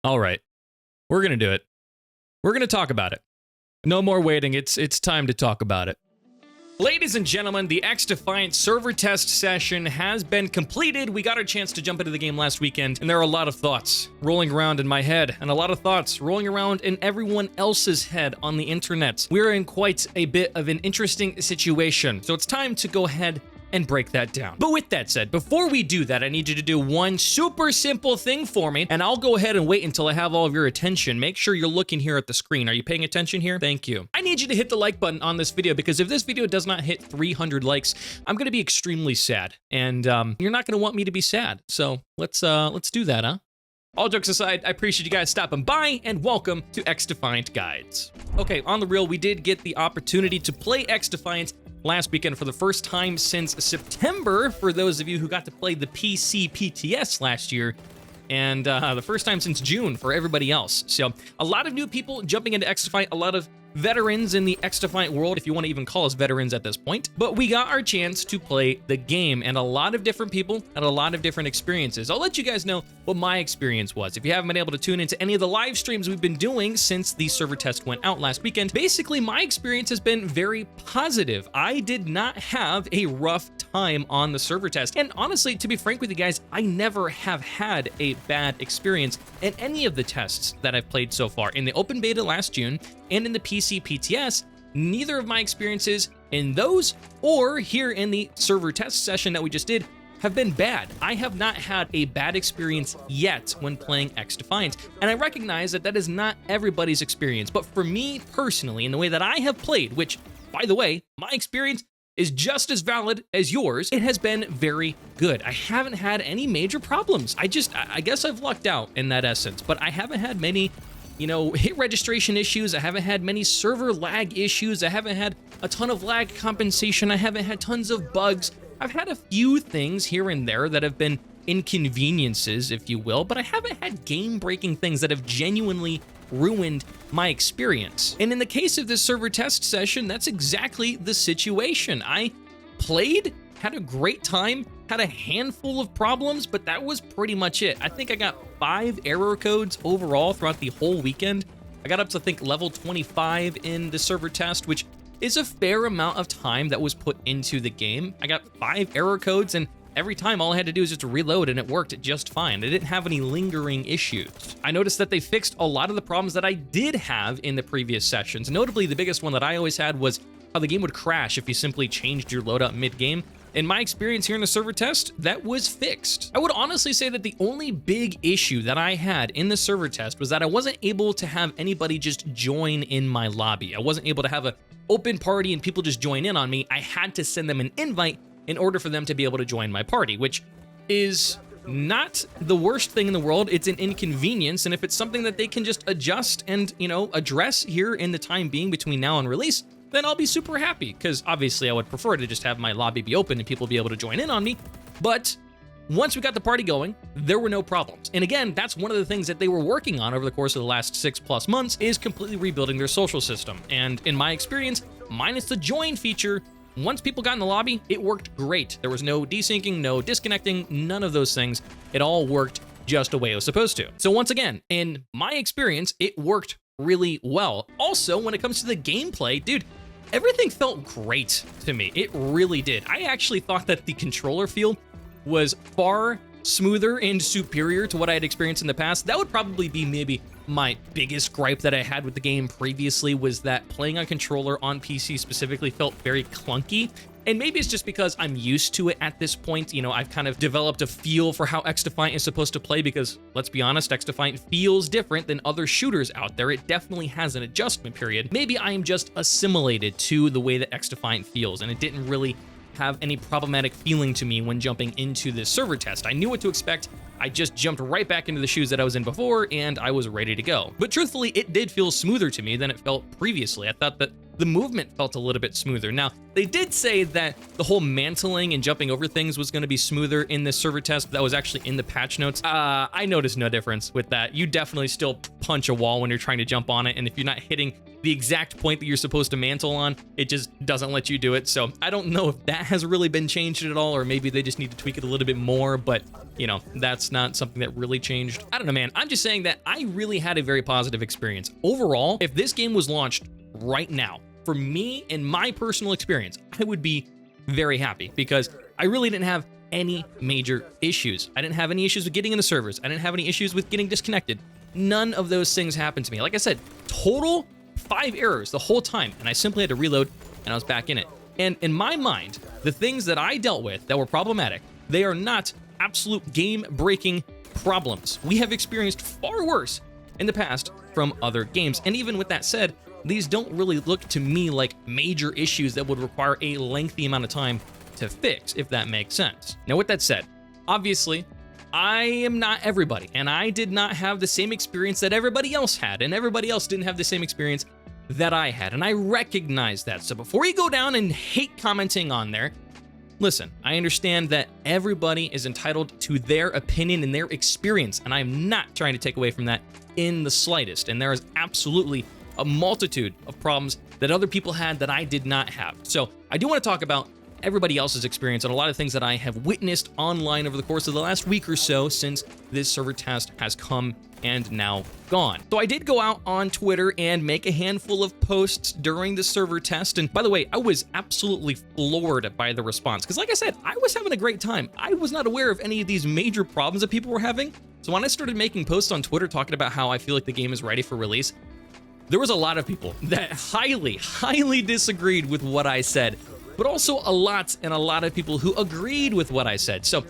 All right, we're going to do it. We're going to talk about it. No more waiting. It's time to talk about it. Ladies and gentlemen, the XDefiant server test session has been completed. We got our chance to jump into the game last weekend, and there are a lot of thoughts rolling around in my head, and a lot of thoughts rolling around in everyone else's head on the internet. We're in quite a bit of an interesting situation, so it's time to go ahead and break that down. But with that said, before we do that, I need you to do one super simple thing for me, and I'll go ahead and wait until I have all of your attention. Make sure you're looking here at the screen. Are you paying attention here? Thank you. I need you to hit the like button on this video, because if this video does not hit 300 likes, I'm gonna be extremely sad, and you're not gonna want me to be sad. So let's do that, huh? All jokes aside, I appreciate you guys stopping by, and welcome to XDefiant Guides. Okay, on the real, we did get the opportunity to play XDefiant last weekend for the first time since September, for those of you who got to play the PC PTS last year, and the first time since June for everybody else. So a lot of new people jumping into XDefiant, a lot of veterans in the XDefiant world, if you want to even call us veterans at this point. But we got our chance to play the game, and a lot of different people had a lot of different experiences. I'll let you guys know what my experience was. If you haven't been able to tune into any of the live streams we've been doing since the server test went out last weekend, basically my experience has been very positive. I did not have a rough time on the server test. And honestly, to be frank with you guys, I never have had a bad experience in any of the tests that I've played so far. In the open beta last June and in the PC PTS, neither of my experiences in those or here in the server test session that we just did have been bad. I have not had a bad experience yet when playing XDefiant, and I recognize that that is not everybody's experience, but for me personally, in the way that I have played, which, by the way, my experience is just as valid as yours, it has been very good. I haven't had any major problems. I guess I've lucked out in that essence, but I haven't had many, hit registration issues. I haven't had many server lag issues. I haven't had a ton of lag compensation. I haven't had tons of bugs. I've had a few things here and there that have been inconveniences, if you will, but I haven't had game-breaking things that have genuinely ruined my experience. And in the case of this server test session, that's exactly the situation. I played, had a great time, had a handful of problems, but that was pretty much it. I think I got 5 error codes overall throughout the whole weekend. I got up to, I think, level 25 in the server test, which is a fair amount of time that was put into the game. I got 5 error codes, and every time all I had to do was just reload, and it worked just fine. I didn't have any lingering issues. I noticed that they fixed a lot of the problems that I did have in the previous sessions. Notably, the biggest one that I always had was how the game would crash if you simply changed your loadout mid-game. In my experience here in the server test, that was fixed. I would honestly say that the only big issue that I had in the server test was that I wasn't able to have anybody just join in my lobby. I wasn't able to have an open party and people just join in on me. I had to send them an invite in order for them to be able to join my party, which is not the worst thing in the world. It's an inconvenience, and if it's something that they can just adjust and, address here in the time being between now and release, then I'll be super happy, because obviously I would prefer to just have my lobby be open and people be able to join in on me. But once we got the party going, there were no problems. And again, that's one of the things that they were working on over the course of the last 6+ months, is completely rebuilding their social system. And in my experience, minus the join feature, once people got in the lobby, it worked great. There was no desyncing, no disconnecting, none of those things. It all worked just the way it was supposed to. So once again, in my experience, it worked really well. Also, when it comes to the gameplay, dude, everything felt great to me. It really did. I actually thought that the controller feel was far smoother and superior to what I had experienced in the past. That would probably be maybe my biggest gripe that I had with the game previously, was that playing on controller on PC specifically felt very clunky. And maybe it's just because I'm used to it at this point. I've kind of developed a feel for how XDefiant is supposed to play, because let's be honest, XDefiant feels different than other shooters out there. It definitely has an adjustment period. Maybe I am just assimilated to the way that XDefiant feels, and it didn't really have any problematic feeling to me when jumping into this server test. I knew what to expect. I just jumped right back into the shoes that I was in before, and I was ready to go. But truthfully, it did feel smoother to me than it felt previously. I thought that the movement felt a little bit smoother. Now, they did say that the whole mantling and jumping over things was going to be smoother in this server test. That was actually in the patch notes. I noticed no difference with that. You definitely still punch a wall when you're trying to jump on it, and if you're not hitting the exact point that you're supposed to mantle on, it just doesn't let you do it. So I don't know if that has really been changed at all, or maybe they just need to tweak it a little bit more, but you know, that's not something that really changed. I don't know, man. I'm just saying that I really had a very positive experience. Overall, if this game was launched right now, for me, in my personal experience, I would be very happy because I really didn't have any major issues. I didn't have any issues with getting in the servers. I didn't have any issues with getting disconnected. None of those things happened to me. Like I said, total 5 errors the whole time, and I simply had to reload and I was back in it. And in my mind, the things that I dealt with that were problematic, they are not absolute game-breaking problems. We have experienced far worse in the past from other games. And even with that said, these don't really look to me like major issues that would require a lengthy amount of time to fix, if that makes sense. Now, with that said, obviously, I am not everybody, and I did not have the same experience that everybody else had, and everybody else didn't have the same experience that I had, and I recognize that. So before you go down and hate commenting on there, listen, I understand that everybody is entitled to their opinion and their experience, and I'm not trying to take away from that in the slightest, and there is absolutely a multitude of problems that other people had that I did not have. So I do want to talk about everybody else's experience and a lot of things that I have witnessed online over the course of the last week or so since this server test has come and now gone. So I did go out on Twitter and make a handful of posts during the server test. And by the way, I was absolutely floored by the response because like I said, I was having a great time. I was not aware of any of these major problems that people were having. So when I started making posts on Twitter talking about how I feel like the game is ready for release, there was a lot of people that highly disagreed with what I said, but also a lot of people who agreed with what I said. So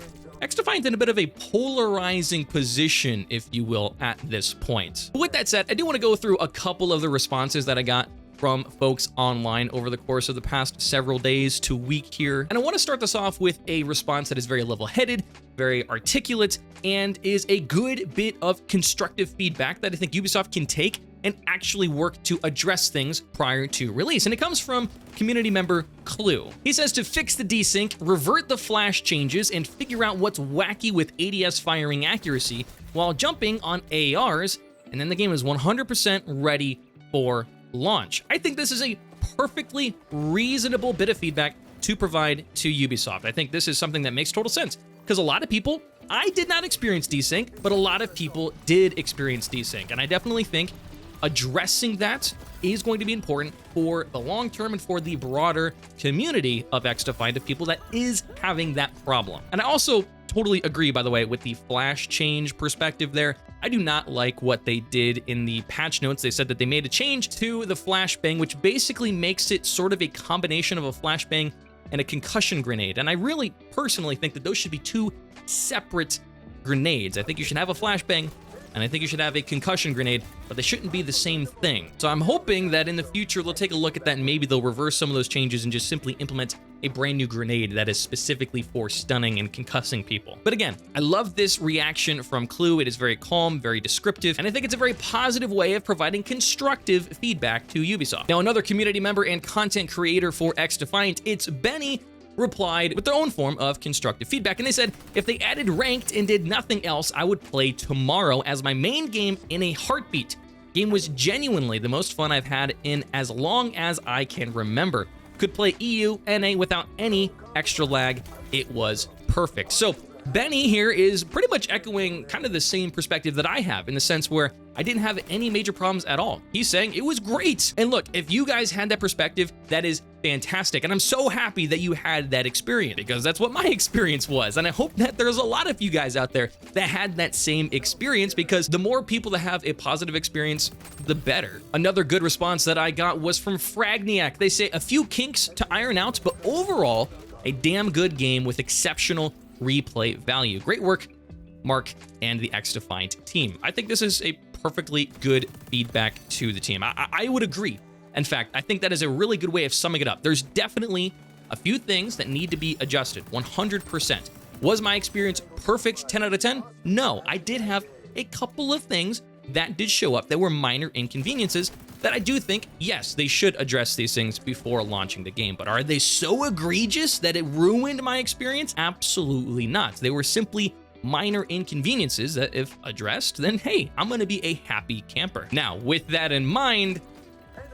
XDefiant in a bit of a polarizing position, if you will, at this point. But with that said, I do want to go through a couple of the responses that I got from folks online over the course of the past several days to week here. And I want to start this off with a response that is very level-headed, very articulate, and is a good bit of constructive feedback that I think Ubisoft can take and actually work to address things prior to release. And it comes from community member Clue. He says to fix the desync, revert the flash changes, and figure out what's wacky with ADS firing accuracy while jumping on ARs, and then the game is 100% ready for launch. I think this is a perfectly reasonable bit of feedback to provide to Ubisoft. I think this is something that makes total sense because a lot of people, I did not experience desync, but a lot of people did experience desync, and I definitely think addressing that is going to be important for the long term and for the broader community of XDefiant, of people that is having that problem. And I also totally agree, by the way, with the flash change perspective there. I do not like what they did in the patch notes. They said that they made a change to the flashbang, which basically makes it sort of a combination of a flashbang and a concussion grenade. And I really personally think that those should be two separate grenades. I think you should have a flashbang and I think you should have a concussion grenade, but they shouldn't be the same thing. So I'm hoping that in the future, they'll take a look at that and maybe they'll reverse some of those changes and just simply implement a brand new grenade that is specifically for stunning and concussing people. But again, I love this reaction from Clue. It is very calm, very descriptive, and I think it's a very positive way of providing constructive feedback to Ubisoft. Now, another community member and content creator for XDefiant, it's Benny, replied with their own form of constructive feedback, and they said, if they added ranked and did nothing else, I would play tomorrow as my main game in a heartbeat. Game was genuinely the most fun I've had in as long as I can remember. Could play EU, NA without any extra lag. It was perfect. So Benny here is pretty much echoing kind of the same perspective that I have, in the sense where I didn't have any major problems at all. He's saying it was great. And look, if you guys had that perspective, that is fantastic. And I'm so happy that you had that experience, because that's what my experience was. And I hope that there's a lot of you guys out there that had that same experience, because the more people that have a positive experience, the better. Another good response that I got was from Fragniac. They say a few kinks to iron out, but overall, a damn good game with exceptional replay value. Great work, Mark and the XDefiant team. I think this is a perfectly good feedback to the team. I would agree. In fact, I think that is a really good way of summing it up. There's definitely a few things that need to be adjusted, 100%. Was my experience perfect 10 out of 10? No, I did have a couple of things that did show up that were minor inconveniences, that I do think, yes, they should address these things before launching the game. But are they so egregious that it ruined my experience? Absolutely not. They were simply minor inconveniences that, if addressed, then hey, I'm gonna be a happy camper. Now, with that in mind,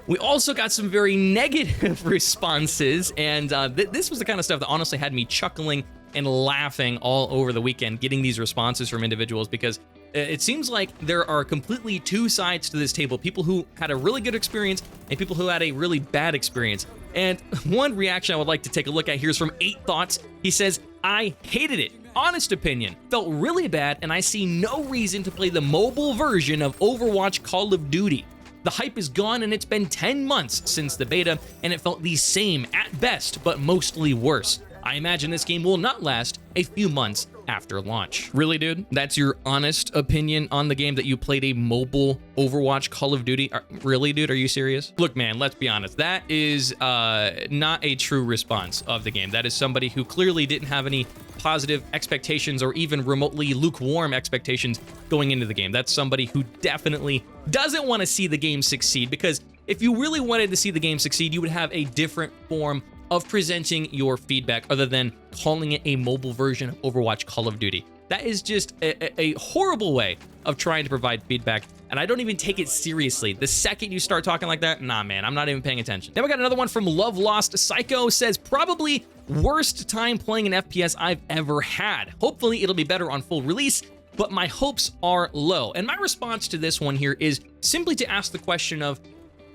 we also got some very negative responses, and this was the kind of stuff that honestly had me chuckling and laughing all over the weekend, getting these responses from individuals, because it seems like there are completely two sides to this table, people who had a really good experience and people who had a really bad experience. And one reaction I would like to take a look at here is from 8 Thoughts. He says, I hated it. Honest opinion, felt really bad, and I see no reason to play the mobile version of Overwatch Call of Duty. The hype is gone, and it's been 10 months since the beta, and it felt the same at best, but mostly worse. I imagine this game will not last a few months after launch. Really, dude? That's your honest opinion on the game, that you played a mobile Overwatch Call of Duty? Really, dude? Are you serious? Look, man, let's be honest. That is not a true response of the game. That is somebody who clearly didn't have any positive expectations or even remotely lukewarm expectations going into the game. That's somebody who definitely doesn't want to see the game succeed, because if you really wanted to see the game succeed, you would have a different form of presenting your feedback other than calling it a mobile version of Overwatch Call of Duty. That is just a horrible way of trying to provide feedback, and I don't even take it seriously. The second you start talking like that, nah, man, I'm not even paying attention. Then we got another one from Love Lost Psycho. Says, probably worst time playing an FPS I've ever had. Hopefully it'll be better on full release, but my hopes are low. And my response to this one here is simply to ask the question of,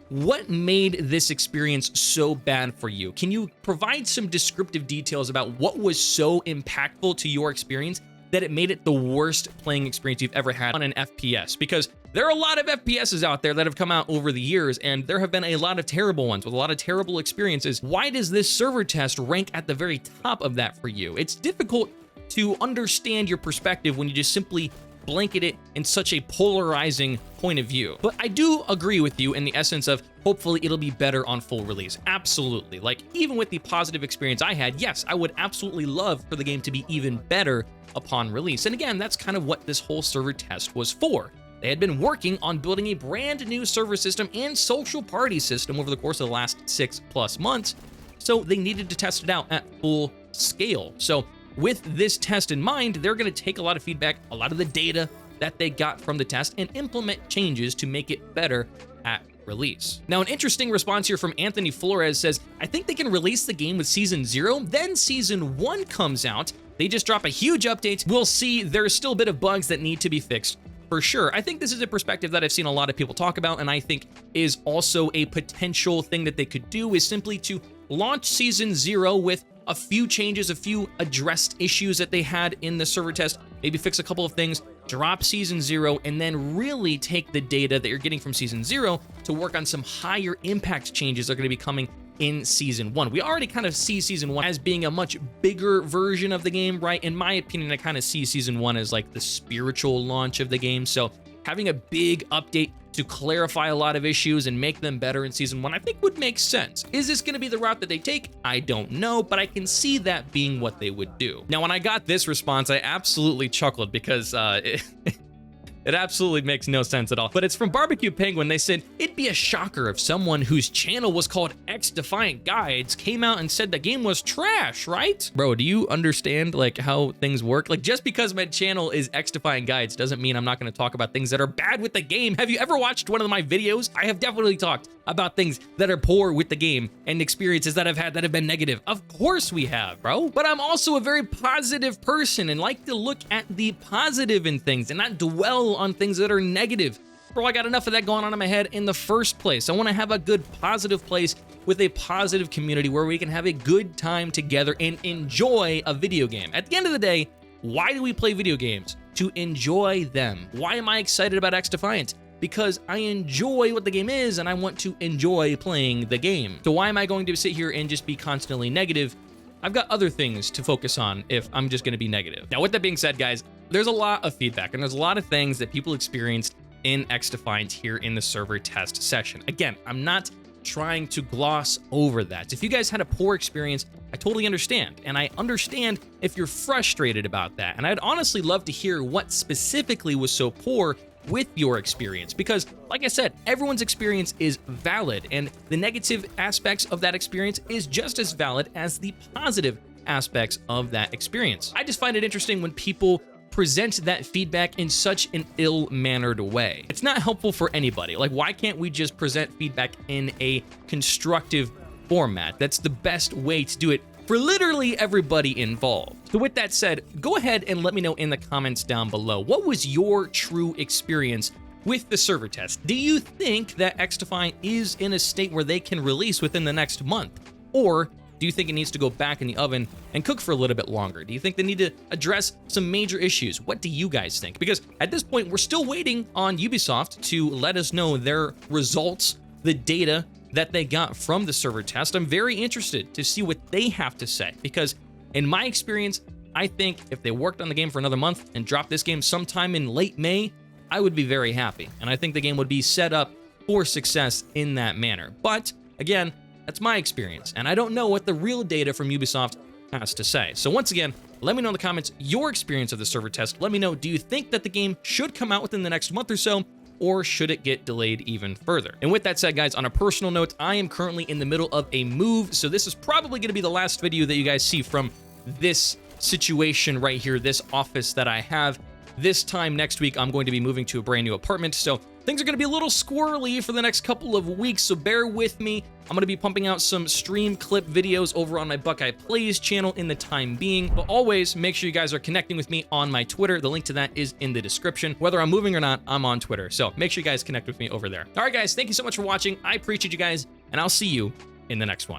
what made this experience so bad for you? Can you provide some descriptive details about what was so impactful to your experience that it made it the worst playing experience you've ever had on an FPS? Because there are a lot of FPSs out there that have come out over the years, and there have been a lot of terrible ones with a lot of terrible experiences. Why does this server test rank at the very top of that for you? It's difficult to understand your perspective when you just simply blanket it in such a polarizing point of view. But I do agree with you in the essence of hopefully it'll be better on full release. Absolutely. Like, even with the positive experience I had, yes, I would absolutely love for the game to be even better upon release. And again, that's kind of what this whole server test was for. They had been working on building a brand new server system and social party system over the course of the last 6+ months, so they needed to test it out at full scale. So with this test in mind, they're going to take a lot of feedback, a lot of the data that they got from the test, and implement changes to make it better at release. Now, an interesting response here from Anthony Flores says, I think they can release the game with Season 0, then Season 1 comes out, they just drop a huge update, we'll see there's still a bit of bugs that need to be fixed. For sure. I think this is a perspective that I've seen a lot of people talk about, and I think is also a potential thing that they could do, is simply to launch Season 0 with a few changes, a few addressed issues that they had in the server test, maybe fix a couple of things, drop Season 0, and then really take the data that you're getting from Season 0 to work on some higher impact changes that are going to be coming in Season 1. We already kind of see Season 1 as being a much bigger version of the game, right? In my opinion, I kind of see Season 1 as like the spiritual launch of the game. So having a big update to clarify a lot of issues and make them better in Season 1, I think would make sense. Is this going to be the route that they take? I don't know, but I can see that being what they would do. Now, when I got this response, I absolutely chuckled because it absolutely makes no sense at all. But it's from Barbecue Penguin. They said, it'd be a shocker if someone whose channel was called XDefiant Guides came out and said the game was trash, right? Bro, do you understand like how things work? Like, just because my channel is XDefiant Guides doesn't mean I'm not going to talk about things that are bad with the game. Have you ever watched one of my videos? I have definitely talked about things that are poor with the game and experiences that I've had that have been negative. Of course we have, bro. But I'm also a very positive person and like to look at the positive in things and not dwell on things that are negative. Bro, I got enough of that going on in my head in the first place. I want to have a good positive place with a positive community where we can have a good time together and enjoy a video game. At the end of the day, why do we play video games? To enjoy them. Why am I excited about XDefiant? Because I enjoy what the game is and I want to enjoy playing the game. So why am I going to sit here and just be constantly negative? I've got other things to focus on if I'm just going to be negative. Now, with that being said, guys, there's a lot of feedback and there's a lot of things that people experienced in XDefiant here in the server test session. Again, I'm not trying to gloss over that. If you guys had a poor experience, I totally understand. And I understand if you're frustrated about that. And I'd honestly love to hear what specifically was so poor with your experience, because like I said, everyone's experience is valid, and the negative aspects of that experience is just as valid as the positive aspects of that experience. I just find it interesting when people present that feedback in such an ill-mannered way. It's not helpful for anybody. Like, why can't we just present feedback in a constructive format? That's the best way to do it for literally everybody involved. So with that said, go ahead and let me know in the comments down below, what was your true experience with the server test? Do you think that XDefiant is in a state where they can release within the next month? Or do you think it needs to go back in the oven and cook for a little bit longer? Do you think they need to address some major issues? What do you guys think? Because at this point, we're still waiting on Ubisoft to let us know their results, the data that they got from the server test. I'm very interested to see what they have to say, because in my experience, I think if they worked on the game for another month and dropped this game sometime in late May, I would be very happy. And I think the game would be set up for success in that manner. But again, that's my experience, and I don't know what the real data from Ubisoft has to say. So once again, let me know in the comments your experience of the server test. Let me know, do you think that the game should come out within the next month or so, or should it get delayed even further? And with that said, guys, on a personal note, I am currently in the middle of a move, so this is probably going to be the last video that you guys see from this situation right here, this office that I have. This time next week, I'm going to be moving to a brand new apartment, so things are going to be a little squirrely for the next couple of weeks, so bear with me. I'm going to be pumping out some stream clip videos over on my Buckeye Plays channel in the time being, but always make sure you guys are connecting with me on my Twitter. The link to that is in the description. Whether I'm moving or not, I'm on Twitter, so make sure you guys connect with me over there. All right, guys, thank you so much for watching. I appreciate you guys, and I'll see you in the next one.